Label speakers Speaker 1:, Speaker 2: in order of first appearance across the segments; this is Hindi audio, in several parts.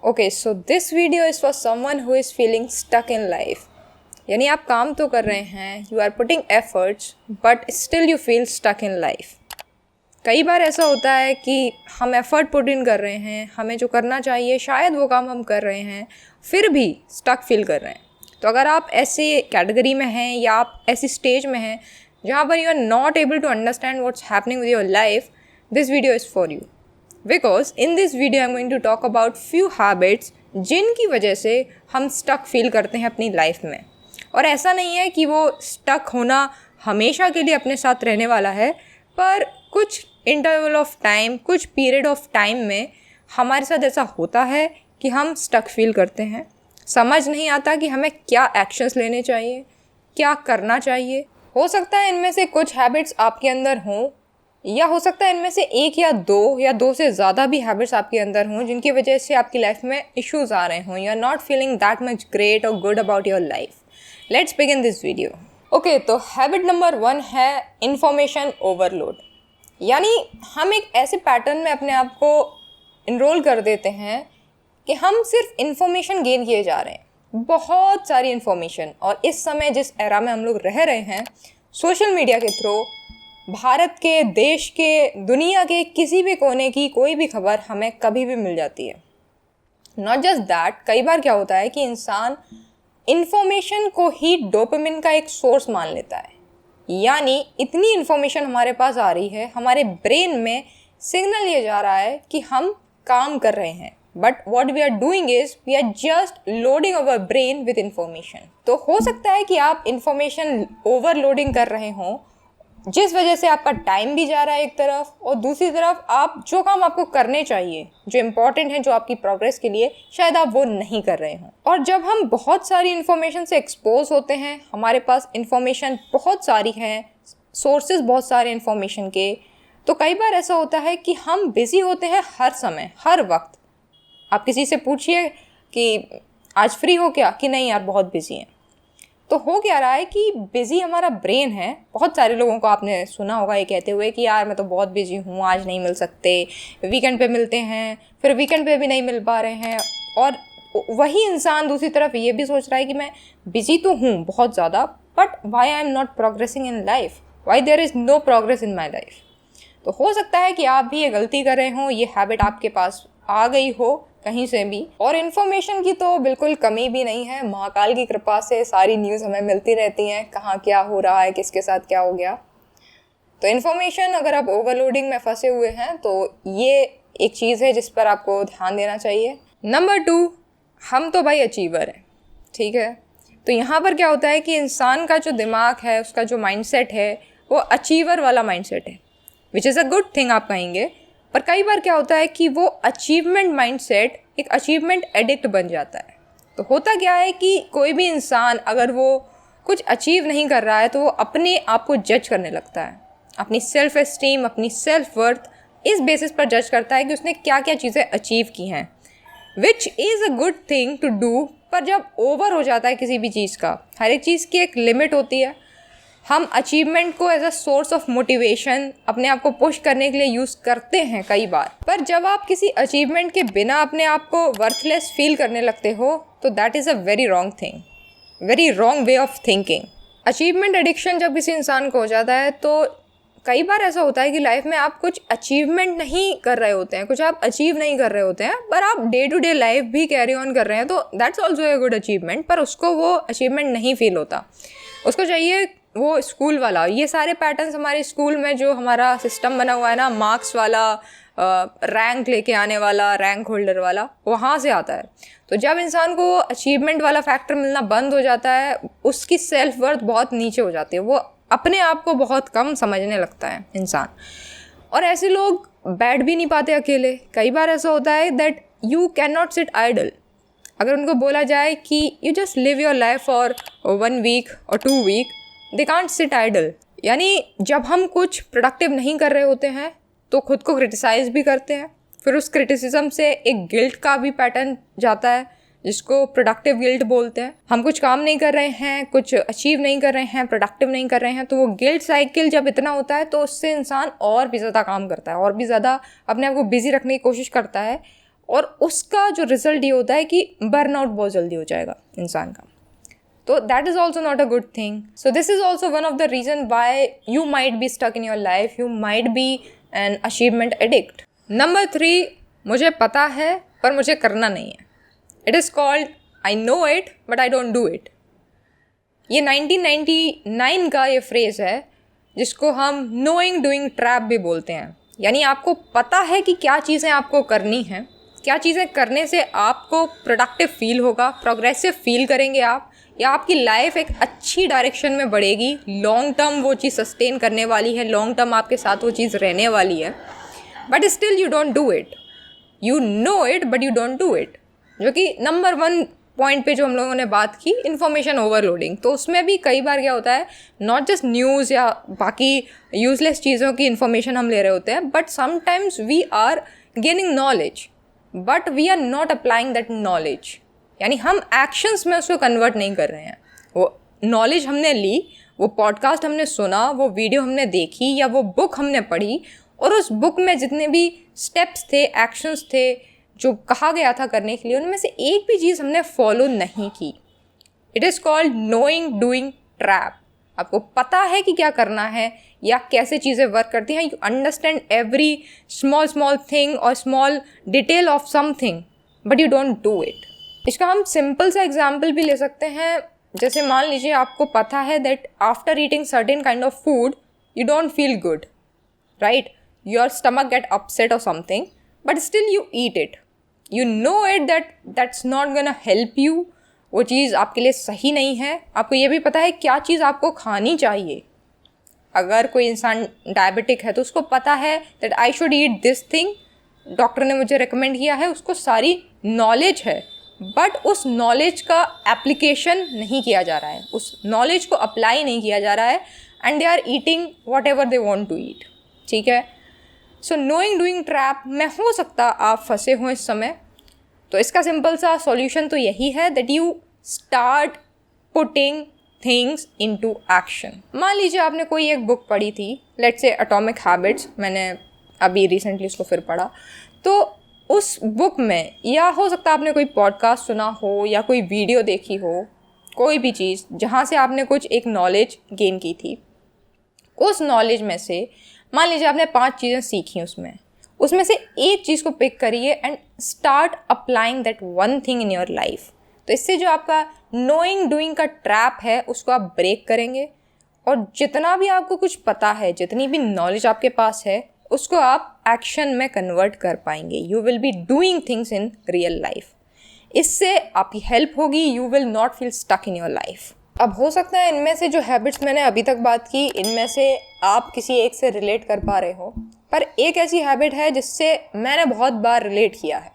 Speaker 1: Okay, so this video is for someone who is feeling stuck in life. यानी आप काम तो कर रहे हैं, you are putting efforts, but still you feel stuck in life. कई बार ऐसा होता है कि हम एफर्ट पुट इन कर रहे हैं, हमें जो करना चाहिए शायद वो काम हम कर रहे हैं, फिर भी स्टक फील कर रहे हैं. तो अगर आप ऐसे कैटेगरी में हैं या आप ऐसी स्टेज में हैं जहाँ पर you are not able to understand what's happening with your life, this video is for you. Because in this video I am going to talk about few habits जिनकी वजह से हम स्टक फील करते हैं अपनी लाइफ में. और ऐसा नहीं है कि वो स्टक होना हमेशा के लिए अपने साथ रहने वाला है, पर कुछ इंटरवल ऑफ टाइम, कुछ पीरियड ऑफ टाइम में हमारे साथ ऐसा होता है कि हम स्टक फील करते हैं. समझ नहीं आता कि हमें क्या एक्शंस लेने चाहिए, क्या करना चाहिए. हो सकता है इनमें से कुछ हैबिट्स आपके अंदर हों, या हो सकता है इनमें से एक या दो से ज़्यादा भी हैबिट्स आपके अंदर हों जिनकी वजह से आपकी लाइफ में इश्यूज़ आ रहे हों. You are not feeling that much great और good about your life. Let's begin this video. Okay, तो हैबिट नंबर 1 है इंफॉर्मेशन ओवरलोड. यानी हम एक ऐसे पैटर्न में अपने आप को इनरोल कर देते हैं कि हम सिर्फ इन्फॉर्मेशन गेन किए जा रहे हैं, बहुत सारी इन्फॉर्मेशन. और इस समय जिस एरा में हम लोग रह रहे हैं, सोशल मीडिया के थ्रू भारत के, देश के, दुनिया के किसी भी कोने की कोई भी खबर हमें कभी भी मिल जाती है. नॉट जस्ट दैट, कई बार क्या होता है कि इंसान इन्फॉर्मेशन को ही डोपामिन का एक सोर्स मान लेता है. यानी इतनी इन्फॉर्मेशन हमारे पास आ रही है, हमारे ब्रेन में सिग्नल ये जा रहा है कि हम काम कर रहे हैं, but what we are doing is we are just loading our brain with information. तो हो सकता है कि आप इंफॉर्मेशन ओवरलोडिंग कर रहे हों, जिस वजह से आपका टाइम भी जा रहा है एक तरफ, और दूसरी तरफ आप जो काम आपको करने चाहिए, जो इम्पॉर्टेंट है, जो आपकी प्रोग्रेस के लिए, शायद आप वो नहीं कर रहे हों. और जब हम बहुत सारी इन्फॉर्मेशन से एक्सपोज होते हैं, हमारे पास इन्फॉर्मेशन बहुत सारी है, सोर्सेज बहुत सारे इन्फॉर्मेशन के, तो कई बार ऐसा होता है कि हम बिज़ी होते हैं हर समय, हर वक्त. आप किसी से पूछिए कि आज फ्री हो क्या, कि नहीं यार बहुत बिज़ी हैं. तो हो क्या रहा है कि बिज़ी हमारा ब्रेन है. बहुत सारे लोगों को आपने सुना होगा ये कहते हुए कि यार मैं तो बहुत बिज़ी हूँ, आज नहीं मिल सकते, वीकेंड पे मिलते हैं, फिर वीकेंड पे भी नहीं मिल पा रहे हैं. और वही इंसान दूसरी तरफ ये भी सोच रहा है कि मैं बिज़ी तो हूँ बहुत ज़्यादा, but why I am not progressing in life, why there is no progress in my life. तो हो सकता है कि आप भी ये गलती कर रहे हों, ये हैबिट आपके पास आ गई हो कहीं से भी. और इन्फॉर्मेशन की तो बिल्कुल कमी भी नहीं है. महाकाल की कृपा से सारी न्यूज़ हमें मिलती रहती हैं, कहाँ क्या हो रहा है, किसके साथ क्या हो गया. तो इन्फॉर्मेशन, अगर आप ओवरलोडिंग में फंसे हुए हैं तो ये एक चीज़ है जिस पर आपको ध्यान देना चाहिए. नंबर 2, हम तो भाई अचीवर हैं, ठीक है. तो यहाँ पर क्या होता है कि इंसान का जो दिमाग है, उसका जो माइंडसेट है, वो अचीवर वाला माइंडसेट है, विच इज़ अ गुड थिंग आप कहेंगे. पर कई बार क्या होता है कि वो अचीवमेंट माइंडसेट एक अचीवमेंट एडिक्ट बन जाता है. तो होता क्या है कि कोई भी इंसान अगर वो कुछ अचीव नहीं कर रहा है तो वो अपने आप को जज करने लगता है, अपनी सेल्फ एस्टीम, अपनी सेल्फ वर्थ इस बेसिस पर जज करता है कि उसने क्या क्या चीज़ें अचीव की हैं, which is a good thing to do. पर जब ओवर हो जाता है किसी भी चीज़ का, हर एक चीज़ की एक लिमिट होती है. हम अचीवमेंट को as a source of motivation अपने आप को पुश करने के लिए यूज़ करते हैं कई बार. पर जब आप किसी अचीवमेंट के बिना अपने आप को वर्थलेस फील करने लगते हो तो that is a very wrong thing, very wrong way of thinking. Achievement addiction जब किसी इंसान को हो जाता है तो कई बार ऐसा होता है कि लाइफ में आप कुछ अचीवमेंट नहीं कर रहे होते हैं, कुछ आप अचीव नहीं कर रहे होते हैं, पर आप डे टू डे लाइफ भी कैरी ऑन कर रहे हैं, तो that's also a good achievement. पर उसको वो अचीवमेंट नहीं फील होता, उसको चाहिए वो स्कूल वाला. ये सारे पैटर्न्स हमारे स्कूल में जो हमारा सिस्टम बना हुआ है ना, मार्क्स वाला, रैंक लेके आने वाला, रैंक होल्डर वाला, वहाँ से आता है. तो जब इंसान को अचीवमेंट वाला फैक्टर मिलना बंद हो जाता है, उसकी सेल्फ वर्थ बहुत नीचे हो जाती है, वो अपने आप को बहुत कम समझने लगता है इंसान. और ऐसे लोग बैठ भी नहीं पाते अकेले. कई बार ऐसा होता है that you can not sit idle. अगर उनको बोला जाए कि you just leave your life for 1 week और 2 week, they can't sit idle. यानी जब हम कुछ प्रोडक्टिव नहीं कर रहे होते हैं तो खुद को क्रिटिसाइज़ भी करते हैं. फिर उस क्रिटिसिज्म से एक गिल्ट का भी पैटर्न जाता है, जिसको प्रोडक्टिव गिल्ट बोलते हैं. हम कुछ काम नहीं कर रहे हैं, कुछ अचीव नहीं कर रहे हैं, प्रोडक्टिव नहीं कर रहे हैं, तो वो गिल्ट साइकिल जब इतना होता है तो उससे इंसान और भी ज़्यादा काम करता है, और भी ज़्यादा अपने आप को बिजी रखने की कोशिश करता है, और उसका जो रिजल्ट ये होता है कि बर्नआउट बहुत जल्दी हो जाएगा इंसान का। तो that is also not a good thing. So this is also one of the reason why you might be stuck in your life, you might be an achievement addict. Number 3, मुझे पता है पर मुझे करना नहीं है। It is called I know it but I don't do it. ये 1999 का ये फ्रेज़ है जिसको हम नोइंग डूइंग ट्रैप भी बोलते हैं। यानी आपको पता है कि क्या चीज़ें आपको करनी हैं, क्या चीज़ें करने से आपको प्रोडक्टिव फील होगा, प्रोग्रेसिव फील करेंगे आप, या आपकी लाइफ एक अच्छी डायरेक्शन में बढ़ेगी, लॉन्ग टर्म वो चीज़ सस्टेन करने वाली है, लॉन्ग टर्म आपके साथ वो चीज़ रहने वाली है, but still you don't do it. You know it but you don't do it. जो कि नंबर 1 पॉइंट पे जो हम लोगों ने बात की, इन्फॉर्मेशन ओवरलोडिंग। तो उसमें भी कई बार क्या होता है, नॉट जस्ट न्यूज़ या बाकी यूजलेस चीज़ों की इन्फॉर्मेशन हम ले रहे होते हैं, but sometimes we are gaining knowledge but we are not applying that knowledge. यानी हम एक्शंस में उसको कन्वर्ट नहीं कर रहे हैं। वो नॉलेज हमने ली, वो पॉडकास्ट हमने सुना, वो वीडियो हमने देखी या वो बुक हमने पढ़ी, और उस बुक में जितने भी स्टेप्स थे, एक्शंस थे जो कहा गया था करने के लिए, उनमें से एक भी चीज़ हमने फॉलो नहीं की। It is called knowing doing trap. आपको पता है कि क्या करना है या कैसे चीज़ें वर्क करती हैं, you understand every small thing और small detail of something, but you don't do it. इसका हम सिंपल सा एग्जाम्पल भी ले सकते हैं। जैसे मान लीजिए आपको पता है that after eating certain kind of food you don't feel good, right? Your stomach get upset और something, but still you eat it. You know it that that's not gonna help you, वो चीज़ आपके लिए सही नहीं है। आपको ये भी पता है क्या चीज़ आपको खानी चाहिए। अगर कोई इंसान डायबिटिक है तो उसको पता है that I should eat this thing, doctor ने मुझे रिकमेंड किया है, उसको सारी नॉलेज है, बट उस नॉलेज का एप्लीकेशन नहीं किया जा रहा है, उस नॉलेज को अप्लाई नहीं किया जा रहा है, and they are eating whatever they want to eat. ठीक है, सो नोइंग डूइंग ट्रैप में हो सकता आप फंसे हो इस समय। तो इसका सिंपल सा सॉल्यूशन तो यही है that you start putting things into action. मान लीजिए आपने कोई एक बुक पढ़ी थी, लेट्स से एटॉमिक हैबिट्स, मैंने अभी रिसेंटली उसको फिर पढ़ा। तो उस बुक में, या हो सकता है आपने कोई पॉडकास्ट सुना हो या कोई वीडियो देखी हो, कोई भी चीज़ जहाँ से आपने कुछ एक नॉलेज गेन की थी, उस नॉलेज में से मान लीजिए आपने 5 चीज़ें सीखी, उसमें से एक चीज़ को पिक करिए and start applying that one thing in your life. तो इससे जो आपका नोइंग डूइंग का ट्रैप है उसको आप ब्रेक करेंगे, और जितना भी आपको कुछ पता है, जितनी भी नॉलेज आपके पास है, उसको आप एक्शन में कन्वर्ट कर पाएंगे। You will be doing things in real life. इससे आपकी हेल्प होगी, you will not feel stuck in your life. अब हो सकता है इनमें से जो हैबिट्स मैंने अभी तक बात की, इनमें से आप किसी एक से रिलेट कर पा रहे हो, पर एक ऐसी हैबिट है जिससे मैंने बहुत बार रिलेट किया है,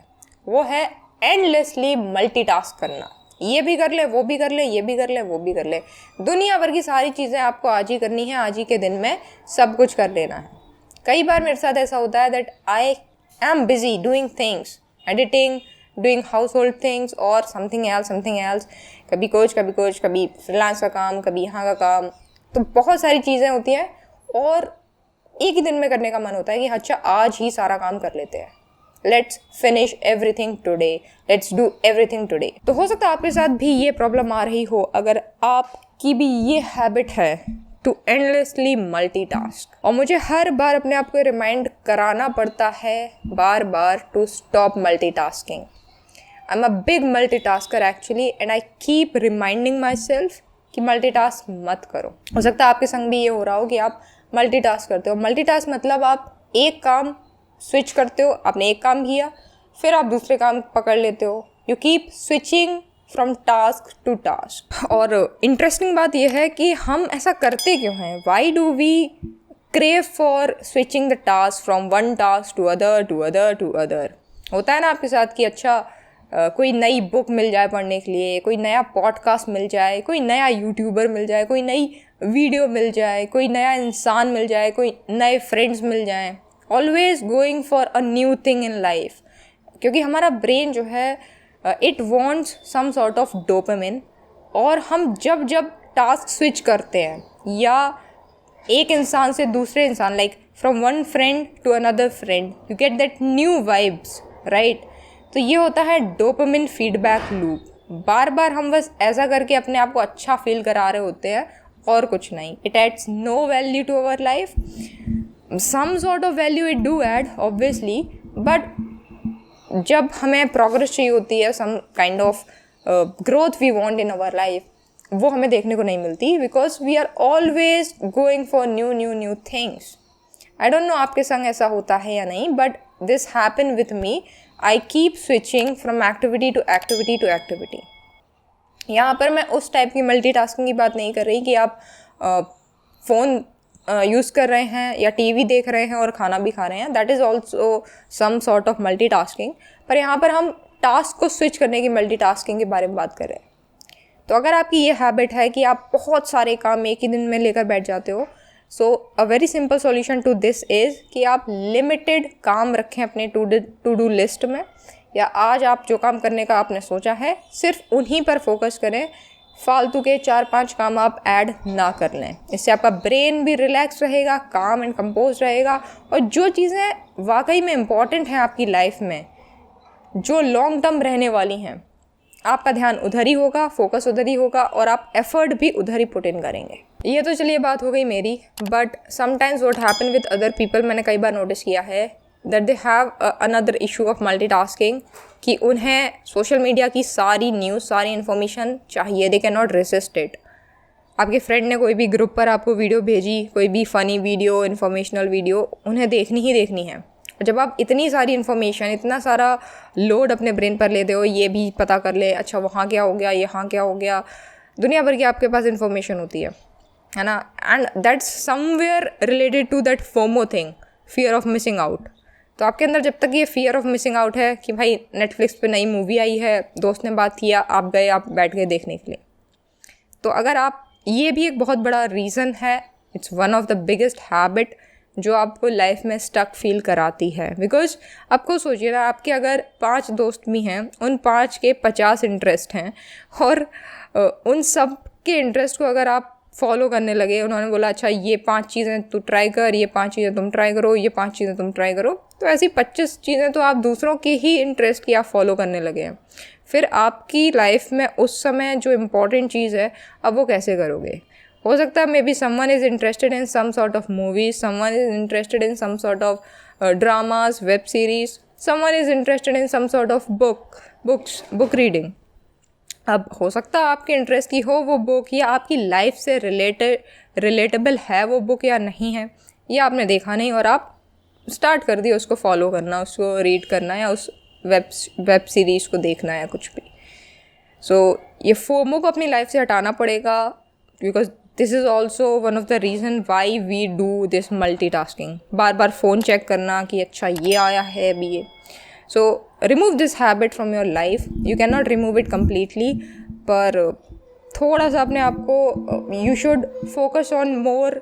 Speaker 1: वो है एंडलेसली मल्टीटास्क करना। ये भी कर ले, वो भी कर ले, ये भी कर ले, वो भी कर ले। दुनिया भर की सारी चीज़ें आपको आज ही करनी है, आज ही के दिन में सब कुछ कर लेना है। कई बार मेरे साथ ऐसा होता है that I am busy doing things, editing, doing house hold things और समथिंग एल्स, कभी कुछ, कभी फ्रीलांस का काम, कभी यहाँ का काम। तो बहुत सारी चीज़ें होती हैं और एक ही दिन में करने का मन होता है कि अच्छा आज ही सारा काम कर लेते हैं, let's finish everything today, let's do everything today. तो हो सकता है आपके साथ भी ये प्रॉब्लम आ रही हो, अगर आपकी भी ये हैबिट है टू एंडलेसली मल्टीटास्क। और मुझे हर बार अपने आप को रिमाइंड कराना पड़ता है बार बार to stop multitasking. I am a big multitasker actually, and I keep reminding myself कि मल्टीटास्क मत करो। हो सकता है आपके संग भी ये हो रहा हो कि आप मल्टीटास्क करते हो। मल्टीटास्क मतलब आप एक काम स्विच करते हो, आपने एक काम किया फिर आप दूसरे काम पकड़ लेते हो, you keep switching from task to task. और इंटरेस्टिंग बात यह है कि हम ऐसा करते क्यों हैं? Why do we crave for switching the task from one task to other to other to other? होता है ना आपके साथ कि अच्छा कोई नई बुक मिल जाए पढ़ने के लिए, कोई नया पॉडकास्ट मिल जाए, कोई नया यूट्यूबर मिल जाए, कोई नई वीडियो मिल जाए, कोई नया इंसान मिल जाए, कोई नए फ्रेंड्स मिल जाएं। Always going for a new thing in life, क्योंकि हमारा ब्रेन जो है it wants some sort of dopamine. और हम जब जब टास्क स्विच करते हैं या एक इंसान से दूसरे इंसान, like from one friend to another friend, you get that new vibes, right? तो ये होता है डोपामिन फीडबैक लूप। बार बार हम बस ऐसा करके अपने आप को अच्छा फील करा रहे होते हैं और कुछ नहीं। It adds no value to our life. Some sort of value it do add obviously, but जब हमें प्रोग्रेस चाहिए होती है, some kind of growth we want in our life, वो हमें देखने को नहीं मिलती, because we are always going for new things. I don't know आपके संग ऐसा होता है या नहीं, but this happen with me. I keep switching from activity to activity to activity. यहाँ पर मैं उस टाइप की मल्टीटास्किंग की बात नहीं कर रही कि आप फ़ोन यूज़ कर रहे हैं या टीवी देख रहे हैं और खाना भी खा रहे हैं। That is also some sort of multitasking. पर यहाँ पर हम टास्क को स्विच करने की मल्टीटास्किंग के बारे में बात कर रहे हैं। तो अगर आपकी ये हैबिट है कि आप बहुत सारे काम एक ही दिन में लेकर बैठ जाते हो, so a very simple solution to this is कि आप लिमिटेड काम रखें अपने टू डू लिस्ट में, या आज आप जो काम करने का आपने सोचा है सिर्फ उन्हीं पर फोकस करें। फालतू के 4-5 काम आप ऐड ना कर लें। इससे आपका ब्रेन भी रिलैक्स रहेगा, काम एंड कंपोज रहेगा, और जो चीज़ें वाकई में इम्पॉर्टेंट हैं आपकी लाइफ में, जो लॉन्ग टर्म रहने वाली हैं, आपका ध्यान उधर ही होगा, फोकस उधर ही होगा, और आप एफर्ट भी उधर ही पुट इन करेंगे। ये तो चलिए बात हो गई मेरी, but sometimes what happen with other people, मैंने कई बार नोटिस किया है that they have another issue of multitasking, कि उन्हें सोशल मीडिया की सारी न्यूज़, सारी इन्फॉर्मेशन चाहिए। They can not resist it. आपके फ्रेंड ने कोई भी ग्रुप पर आपको वीडियो भेजी, कोई भी फ़नी वीडियो, इन्फॉर्मेशनल वीडियो, उन्हें देखनी ही देखनी है। जब आप इतनी सारी इन्फॉर्मेशन, इतना सारा लोड अपने ब्रेन पर लेते हो, ये भी पता कर ले, अच्छा वहाँ क्या हो गया, यहाँ क्या हो गया, दुनिया भर की आपके पास इन्फॉर्मेशन होती है ना। And that's somewhere related to that FOMO thing, fear of missing out. तो आपके अंदर जब तक ये फियर ऑफ मिसिंग आउट है कि भाई नेटफ्लिक्स पे नई मूवी आई है, दोस्त ने बात किया, आप गए, आप बैठ गए देखने के लिए, तो अगर आप, ये भी एक बहुत बड़ा रीज़न है, it's one of the biggest habit जो आपको लाइफ में स्टक फील कराती है। बिकॉज आपको सोचिए ना, आपके अगर 5 दोस्त भी हैं, उन 5 के 50 इंटरेस्ट हैं, और उन सब के इंटरेस्ट को अगर आप फॉलो करने लगे, उन्होंने बोला अच्छा ये 5 चीज़ें तू ट्राई कर, ये 5 चीज़ें तुम ट्राई करो, ये 5 चीज़ें तुम ट्राई करो, तो ऐसी 25 चीज़ें तो आप दूसरों के ही इंटरेस्ट की आप फॉलो करने लगे हैं। फिर आपकी लाइफ में उस समय जो इम्पॉर्टेंट चीज़ है, अब वो कैसे करोगे? हो सकता है maybe someone is interested in some sort of movies, someone is interested in some sort of dramas, web series, someone is interested in some sort of book reading. अब हो सकता है आपके इंटरेस्ट की हो वो बुक, या आपकी लाइफ से रिलेटेबल है वो बुक या नहीं है, ये आपने देखा नहीं और आप स्टार्ट कर दिया उसको फॉलो करना, उसको रीड करना, या उस वेब सीरीज़ को देखना, या कुछ भी। सो ये फोमो को अपनी लाइफ से हटाना पड़ेगा, because this is also one of the reason why we do this multitasking. बार बार फ़ोन चेक करना कि अच्छा ये आया है अभी ये। So remove this habit from your life. You can not remove it completely, पर थोड़ा सा अपने आप को, you should focus on more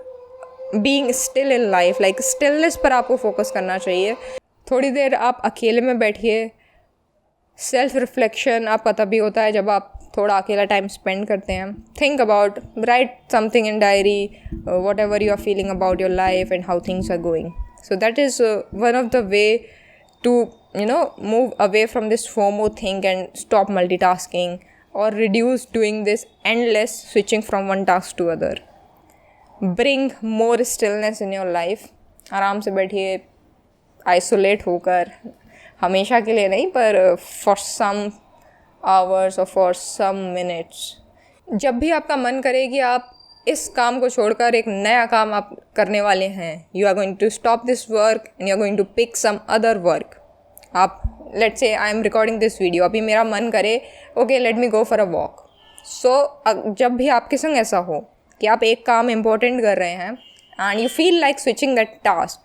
Speaker 1: being still in life, like stillness पर आपको फोकस करना चाहिए। थोड़ी देर आप अकेले में बैठिए। सेल्फ रिफ्लेक्शन आपका तभी होता है जब आप थोड़ा अकेला टाइम स्पेंड करते हैं। Think about, write something in diary, whatever you are feeling about your life and how things are going. So that is one of the way to move away from this FOMO thing and stop multitasking, or reduce doing this endless switching from one task to other. Bring more stillness in your life. आराम से बैठिए, isolate होकर, हमेशा के लिए नहीं, पर for some hours or for some minutes. जब भी आपका मन करे कि आप इस काम को छोड़कर एक नया काम आप करने वाले हैं, you are going to stop this work and you are going to pick some other work. आप, let's say I am recording this video, अभी मेरा मन करे okay let me go for a walk. So जब भी आपके संग ऐसा हो कि आप एक काम इम्पोर्टेंट कर रहे हैं and you feel like switching that task,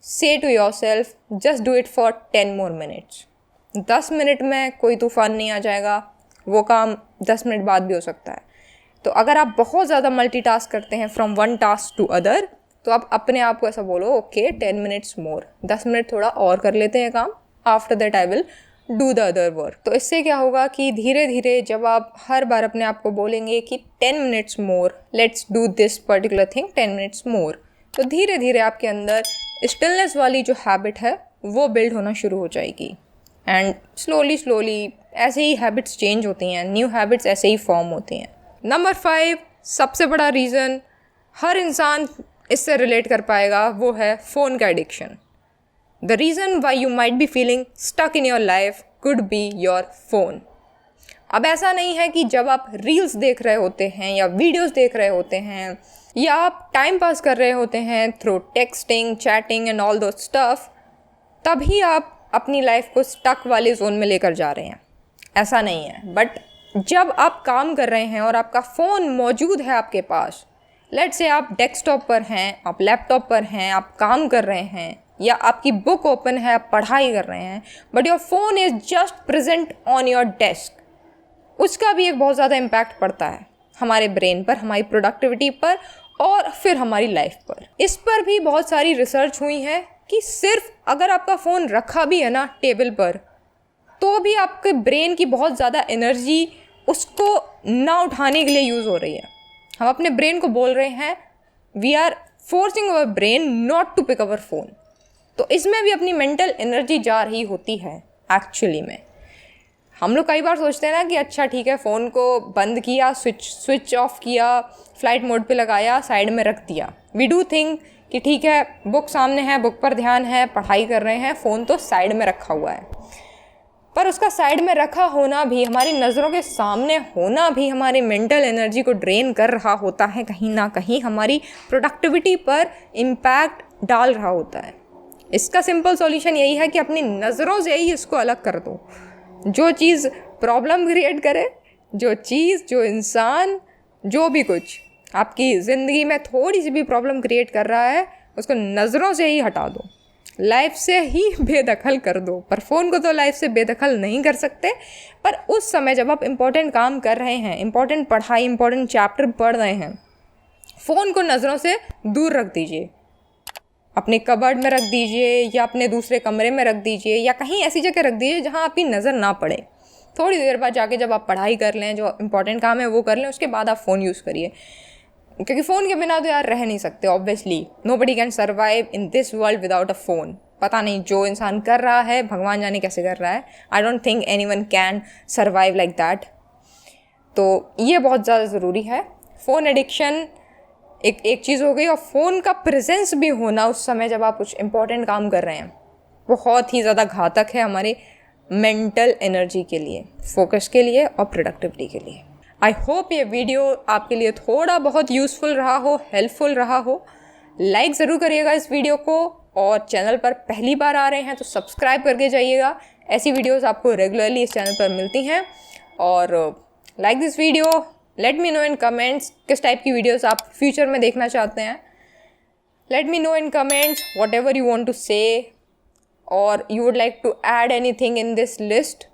Speaker 1: say to yourself just do it for 10 more minutes। 10 minute में कोई तूफान नहीं आ जाएगा, वो काम 10 मिनट बाद भी हो सकता है। तो अगर आप बहुत ज़्यादा मल्टीटास्क करते हैं from one task to other, तो आप अपने आप को ऐसा बोलो ओके 10 minutes मोर, 10 मिनट थोड़ा और कर लेते हैं काम, after that I will do the other work. तो इससे क्या होगा कि धीरे धीरे जब आप हर बार अपने आप को बोलेंगे कि 10 minutes more, let's do this particular thing 10 minutes मोर, तो धीरे धीरे आपके अंदर स्टिलनेस वाली जो हैबिट है वो बिल्ड होना शुरू हो जाएगी। एंड स्लोली ऐसे ही हैबिट्स चेंज होती हैं, न्यू हैबिट्स ऐसे ही फॉर्म होती हैं। नंबर 5, सबसे बड़ा रीज़न हर इंसान इससे रिलेट कर पाएगा, वो है फ़ोन का addiction. The reason why you might be feeling stuck in your life could be your phone. अब ऐसा नहीं है कि जब आप रील्स देख रहे होते हैं या वीडियोस देख रहे होते हैं या आप टाइम पास कर रहे होते हैं through texting, chatting and all those stuff, तभी आप अपनी लाइफ को स्टक वाले जोन में लेकर जा रहे हैं। ऐसा नहीं है। बट जब आप काम कर रहे हैं और आपका फ़ोन मौजूद है आपके पास, लेट्स से आप डेस्कटॉप पर हैं, आप लैपटॉप पर हैं, आप काम कर रहे हैं या आपकी बुक ओपन है, आप पढ़ाई कर रहे हैं, but your phone is just present on your desk, उसका भी एक बहुत ज़्यादा इम्पैक्ट पड़ता है हमारे ब्रेन पर, हमारी प्रोडक्टिविटी पर और फिर हमारी लाइफ पर। इस पर भी बहुत सारी रिसर्च हुई है कि सिर्फ अगर आपका फ़ोन रखा भी है ना टेबल पर, तो भी आपके ब्रेन की बहुत ज़्यादा एनर्जी उसको ना उठाने के लिए यूज़ हो रही है। हम अपने ब्रेन को बोल रहे हैं, we are forcing our brain not to pick our phone. तो इसमें भी अपनी मेंटल एनर्जी जा रही होती है एक्चुअली में। हम लोग कई बार सोचते हैं ना कि अच्छा ठीक है, फ़ोन को बंद किया, स्विच ऑफ किया, फ्लाइट मोड पे लगाया, साइड में रख दिया। वी डू थिंक कि ठीक है, बुक सामने है, बुक पर ध्यान है, पढ़ाई कर रहे हैं, फ़ोन तो साइड में रखा हुआ है। पर उसका साइड में रखा होना भी, हमारी नज़रों के सामने होना भी हमारी मेंटल एनर्जी को ड्रेन कर रहा होता है, कहीं ना कहीं हमारी प्रोडक्टिविटी पर इम्पैक्ट डाल रहा होता है। इसका सिंपल सॉल्यूशन यही है कि अपनी नज़रों से ही इसको अलग कर दो। जो चीज़ प्रॉब्लम क्रिएट करे, जो चीज़, जो इंसान, जो भी कुछ आपकी ज़िंदगी में थोड़ी सी भी प्रॉब्लम क्रिएट कर रहा है, उसको नज़रों से ही हटा दो, लाइफ से ही बेदखल कर दो। पर फ़ोन को तो लाइफ से बेदखल नहीं कर सकते, पर उस समय जब आप इम्पोर्टेंट काम कर रहे हैं, इम्पोर्टेंट पढ़ाई, इम्पोर्टेंट चैप्टर पढ़ रहे हैं, फ़ोन को नज़रों से दूर रख दीजिए। अपने कबर्ड में रख दीजिए या अपने दूसरे कमरे में रख दीजिए या कहीं ऐसी जगह रख दीजिए जहाँ आपकी नज़र ना पड़े। थोड़ी देर बाद जाके जब आप पढ़ाई कर लें, जो इम्पोर्टेंट काम है वो कर लें, उसके बाद आप फ़ोन यूज़ करिए, क्योंकि फ़ोन के बिना तो यार रह नहीं सकते। Obviously nobody can survive in this world without a phone. पता नहीं जो इंसान कर रहा है, भगवान जाने कैसे कर रहा है। I don't think anyone can survive like that. तो ये बहुत ज़्यादा ज़रूरी है। फ़ोन एडिक्शन एक चीज़ हो गई, और फ़ोन का प्रेजेंस भी होना उस समय जब आप कुछ इंपॉर्टेंट काम कर रहे हैं, बहुत ही ज़्यादा घातक है हमारे मेंटल एनर्जी के लिए, फोकस के लिए और प्रोडक्टिविटी के लिए। आई होप ये वीडियो आपके लिए थोड़ा बहुत यूज़फुल रहा हो, हेल्पफुल रहा हो। लाइक ज़रूर करिएगा इस वीडियो को, और चैनल पर पहली बार आ रहे हैं तो सब्सक्राइब करके जाइएगा। ऐसी वीडियोज़ आपको रेगुलरली इस चैनल पर मिलती हैं। और like this video, let me know in comments किस टाइप की वीडियोस आप फ्यूचर में देखना चाहते हैं। Let me know in comments whatever you want to say, और you would like to add anything in this list,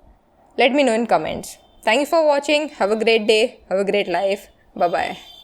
Speaker 1: let me know in comments. Thank you for watching. Have a great day. Have a great life. Bye bye.